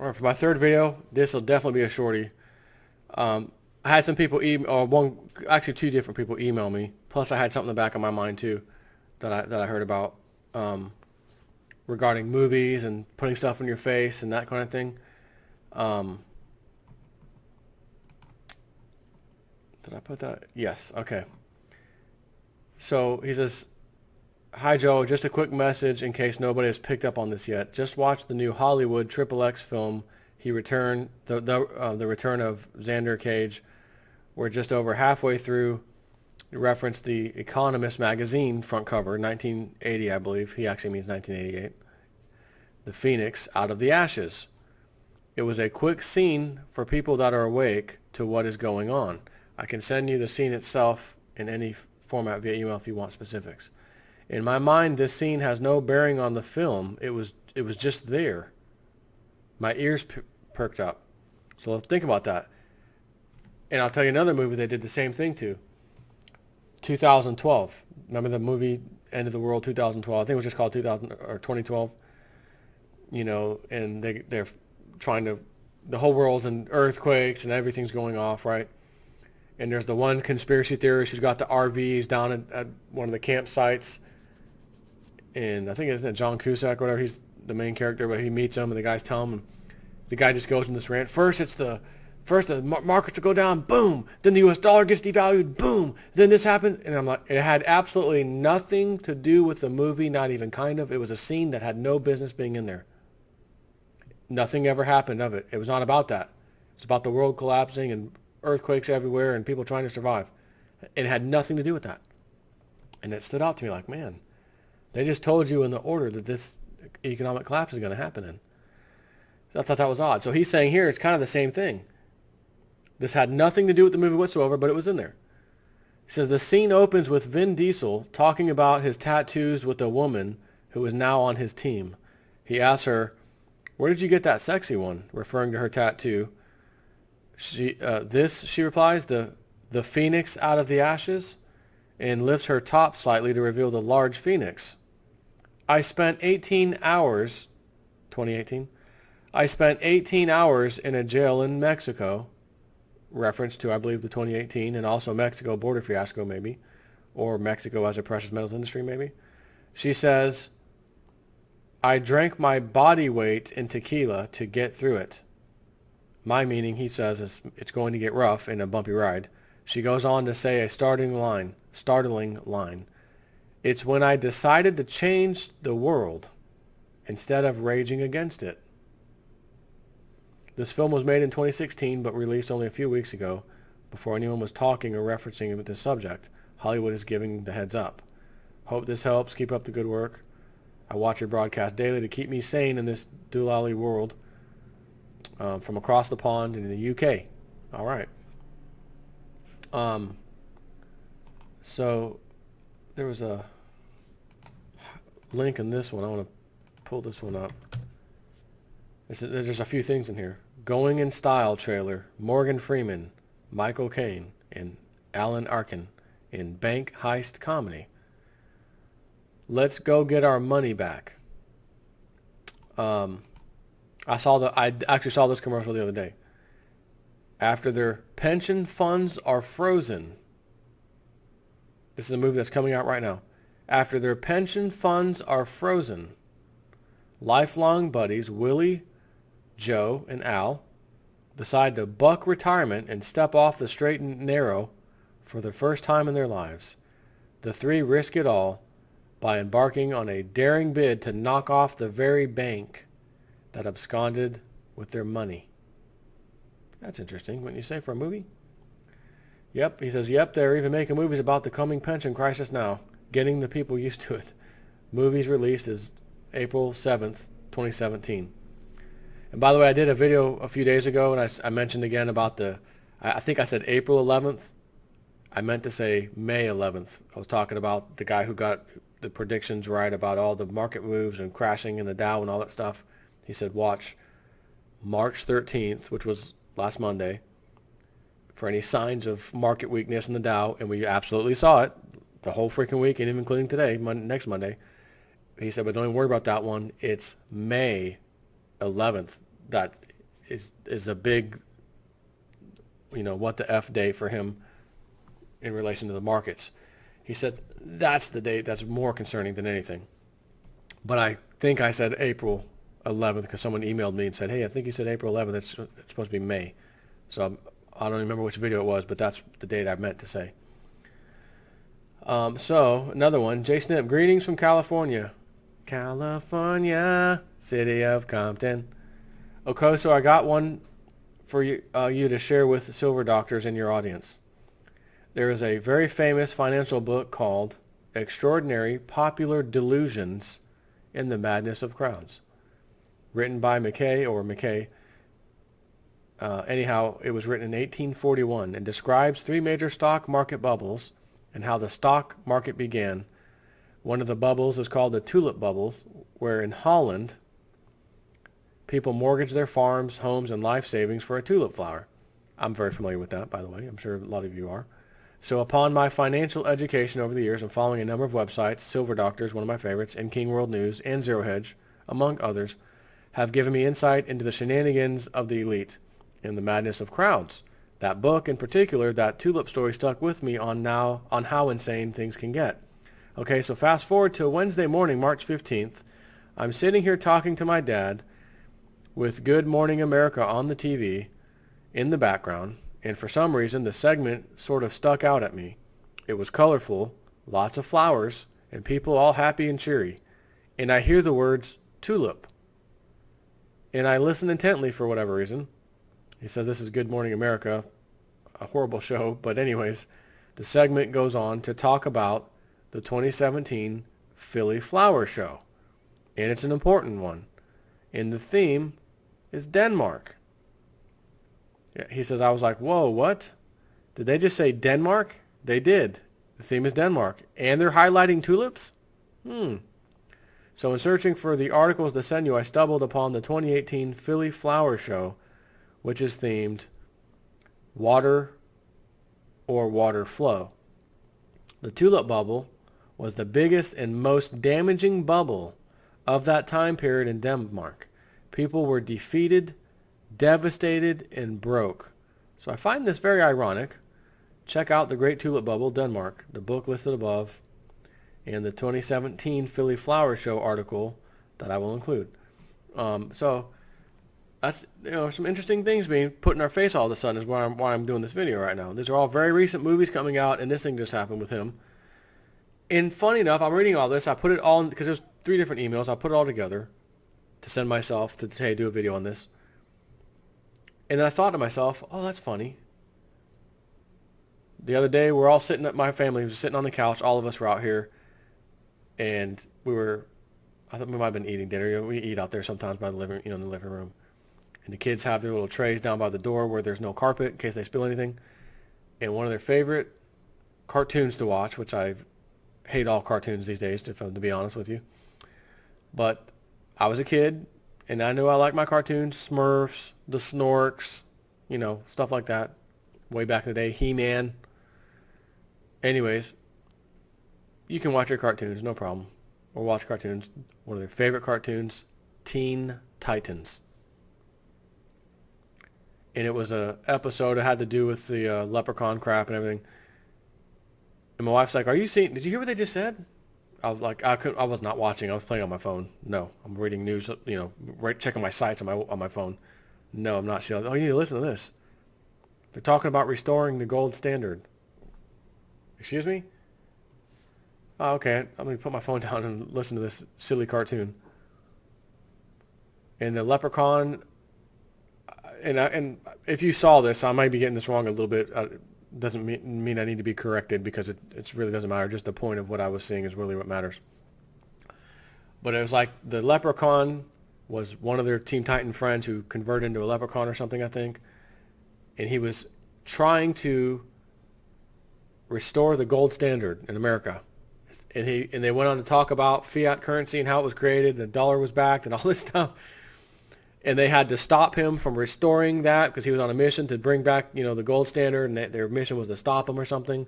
All right, for my third video, this will definitely be a shorty. I had some people actually two different people email me. Plus, I had something in the back of my mind too that I heard about regarding movies and putting stuff in your face and that kind of thing. Um, did I put that? Yes. Okay. So he says, "Hi Joe, just a quick message in case nobody has picked up on this yet. Just watched the new Hollywood Triple X film. He returned the return of Xander Cage. We're just over halfway through. You referenced the Economist magazine front cover, 1980, I believe. He actually means 1988. The Phoenix out of the ashes. It was a quick scene for people that are awake to what is going on. I can send you the scene itself in any format via email if you want specifics. In my mind, this scene has no bearing on the film. It was just there. My ears perked up. So let's think about that. And I'll tell you another movie they did the same thing to. 2012. Remember the movie End of the World 2012? I think it was just called 2000 or 2012. You know, and they're trying to, the whole world's in earthquakes and everything's going off, right? And there's the one conspiracy theorist who's got the RVs down at one of the campsites. And I think it's John Cusack or whatever. He's the main character, but he meets him and the guy's telling him, the guy just goes in this rant. First the markets will go down, boom. Then the U.S. dollar gets devalued, boom. Then this happened. And I'm like, it had absolutely nothing to do with the movie, not even kind of. It was a scene that had no business being in there. Nothing ever happened of it. It was not about that. It's about the world collapsing and earthquakes everywhere and people trying to survive. It had nothing to do with that. And it stood out to me like, man, they just told you in the order that this economic collapse is going to happen in. So I thought that was odd. So he's saying here it's kind of the same thing. This had nothing to do with the movie whatsoever, but it was in there. He says the scene opens with Vin Diesel talking about his tattoos with a woman who is now on his team. He asks her, "Where did you get that sexy one?" referring to her tattoo. She replies, the phoenix out of the ashes, and lifts her top slightly to reveal the large phoenix. I spent 18 hours, 2018, I spent 18 hours in a jail in Mexico, reference to, I believe, the 2018, and also Mexico border fiasco maybe, or Mexico as a precious metals industry maybe. She says, I drank my body weight in tequila to get through it. My meaning, he says, is it's going to get rough and a bumpy ride. She goes on to say a startling line. It's when I decided to change the world instead of raging against it. This film was made in 2016 but released only a few weeks ago. Before anyone was talking or referencing this subject, Hollywood is giving the heads up. Hope this helps. Keep up the good work. I watch your broadcast daily to keep me sane in this doolally world from across the pond in the UK. All right. So there was a link in this one. I want to pull this one up. There's a few things in here. Going in Style trailer. Morgan Freeman, Michael Caine, and Alan Arkin in bank heist comedy. Let's go get our money back. I actually saw this commercial the other day. After their pension funds are frozen. This is a movie that's coming out right now. After their pension funds are frozen, lifelong buddies Willie, Joe, and Al decide to buck retirement and step off the straight and narrow for the first time in their lives. The three risk it all by embarking on a daring bid to knock off the very bank that absconded with their money. That's interesting, wouldn't you say, for a movie? Yep, he says, yep, they're even making movies about the coming pension crisis now, getting the people used to it. Movies released is April 7th, 2017. And by the way, I did a video a few days ago, and I mentioned again about I think I said April 11th. I meant to say May 11th. I was talking about the guy who got the predictions right about all the market moves and crashing in the Dow and all that stuff. He said, watch March 13th, which was last Monday, for any signs of market weakness in the Dow, and we absolutely saw it the whole freaking week, and even including today, next Monday. He said, but don't even worry about that one. It's May 11th that is a big, what the F day for him in relation to the markets. He said that's the date that's more concerning than anything. But I think I said April 11th because someone emailed me and said, hey, I think you said April 11th. It's supposed to be May. So I don't even remember which video it was, but that's the date I meant to say. So another one, Jay Snip, greetings from California. California, city of Compton. Okay, so I got one for you to share with silver doctors in your audience. There is a very famous financial book called Extraordinary Popular Delusions in the Madness of Crowds, written by McKay. Anyhow, it was written in 1841 and describes three major stock market bubbles and how the stock market began. One of the bubbles is called the tulip bubble, where in Holland, people mortgage their farms, homes, and life savings for a tulip flower. I'm very familiar with that, by the way. I'm sure a lot of you are. So upon my financial education over the years and following a number of websites, Silver Doctors, one of my favorites, and King World News, and Zero Hedge, among others, have given me insight into the shenanigans of the elite and the madness of crowds. That book in particular, that tulip story, stuck with me on how insane things can get. Okay, so fast forward to Wednesday morning, March 15th. I'm sitting here talking to my dad with Good Morning America on the TV in the background, and for some reason the segment sort of stuck out at me. It was colorful, lots of flowers, and people all happy and cheery. And I hear the words tulip. And I listen intently for whatever reason. He says this is Good Morning America, a horrible show, but anyways, the segment goes on to talk about the 2017 Philly Flower Show. And it's an important one. And the theme is Denmark. Yeah, he says, I was like, whoa, what? Did they just say Denmark? They did. The theme is Denmark. And they're highlighting tulips? So in searching for the articles to send you, I stumbled upon the 2018 Philly Flower Show, which is themed Water or Water Flow. The tulip bubble was the biggest and most damaging bubble of that time period in Denmark. People were defeated, devastated, and broke. So I find this very ironic. Check out The Great Tulip Bubble, Denmark, the book listed above, and the 2017 Philly Flower Show article that I will include. So that's some interesting things being put in our face all of a sudden is why I'm doing this video right now. These are all very recent movies coming out, and this thing just happened with him. And funny enough, I'm reading all this. I put it all because there's 3 different emails. I put it all together to send myself to, hey, do a video on this. And then I thought to myself, oh, that's funny. The other day, we're all sitting, my family was sitting on the couch. All of us were out here. And I thought we might have been eating dinner. We eat out there sometimes by the living, in the living room. And the kids have their little trays down by the door where there's no carpet in case they spill anything. And one of their favorite cartoons to watch, which I hate all cartoons these days, to be honest with you. But I was a kid, and I knew I liked my cartoons, Smurfs, the Snorks, stuff like that. Way back in the day, He-Man. Anyways, you can watch your cartoons, no problem. Or watch cartoons. One of their favorite cartoons, Teen Titans. And it was a episode that had to do with the leprechaun crap and everything. And my wife's like, did you hear what they just said? I was like, I was not watching. I was playing on my phone. No, I'm reading news, checking my sites on my phone. No, I'm not. She's like, you need to listen to this. They're talking about restoring the gold standard. Excuse me? Oh, okay. I'm going to put my phone down and listen to this silly cartoon. And the leprechaun, and if you saw this, I might be getting this wrong a little bit. Doesn't mean I need to be corrected because it really doesn't matter. Just the point of what I was seeing is really what matters. But it was like the leprechaun was one of their Teen Titan friends who converted into a leprechaun or something, I think. And he was trying to restore the gold standard in America. And they went on to talk about fiat currency and how it was created, the dollar was backed and all this stuff. And they had to stop him from restoring that because he was on a mission to bring back, the gold standard, and their mission was to stop him or something.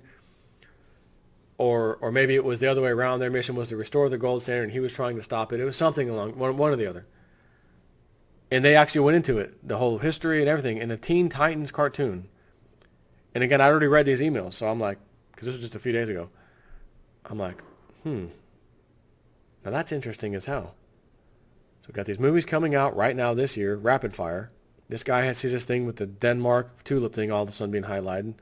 Or maybe it was the other way around. Their mission was to restore the gold standard, and he was trying to stop it. It was something along one or the other. And they actually went into it, the whole history and everything, in a Teen Titans cartoon. And again, I already read these emails, so I'm like, because this was just a few days ago, I'm like, now that's interesting as hell. So we've got these movies coming out right now this year, rapid fire. This guy sees this thing with the Denmark tulip thing all of a sudden being highlighted.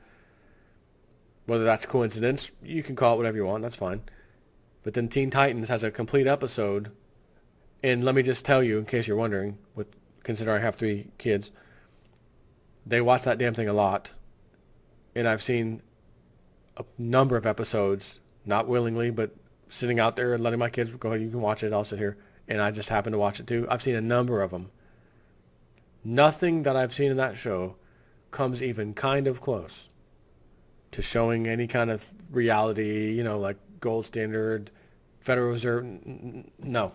Whether that's coincidence, you can call it whatever you want, that's fine. But then Teen Titans has a complete episode. And let me just tell you, in case you're wondering, considering I have 3 kids, they watch that damn thing a lot. And I've seen a number of episodes, not willingly, but sitting out there and letting my kids go, you can watch it, I'll sit here. And I just happen to watch it too. I've seen a number of them. Nothing that I've seen in that show comes even kind of close to showing any kind of reality, like gold standard, Federal Reserve. No.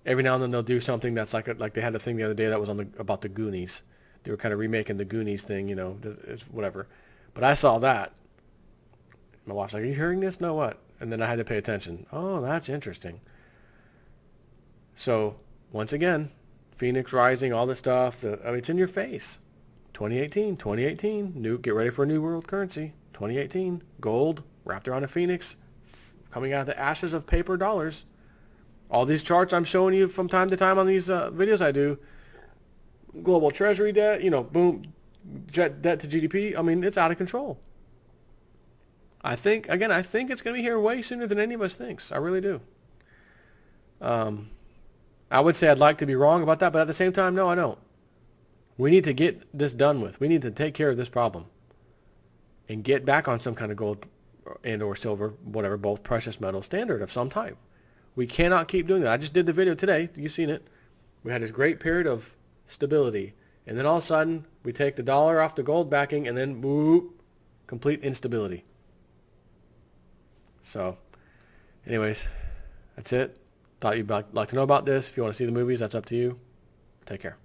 Every now and then they'll do something that's like they had a thing the other day that was about the Goonies. They were kind of remaking the Goonies thing, it's whatever. But I saw that. My wife's like, are you hearing this? No, what? And then I had to pay attention. Oh, that's interesting. So, once again, Phoenix Rising, all this stuff, it's in your face. 2018, get ready for a new world currency. 2018, gold wrapped around a phoenix, coming out of the ashes of paper dollars. All these charts I'm showing you from time to time on these videos I do, global treasury debt, boom, debt to GDP, it's out of control. I think it's going to be here way sooner than any of us thinks. I really do. I would say I'd like to be wrong about that, but at the same time, no, I don't. We need to get this done with. We need to take care of this problem and get back on some kind of gold and or silver, whatever, both precious metal standard of some type. We cannot keep doing that. I just did the video today. You've seen it. We had this great period of stability, and then all of a sudden, we take the dollar off the gold backing, and then whoop, complete instability. So, anyways, that's it. Thought you'd like to know about this. If you want to see the movies, that's up to you. Take care.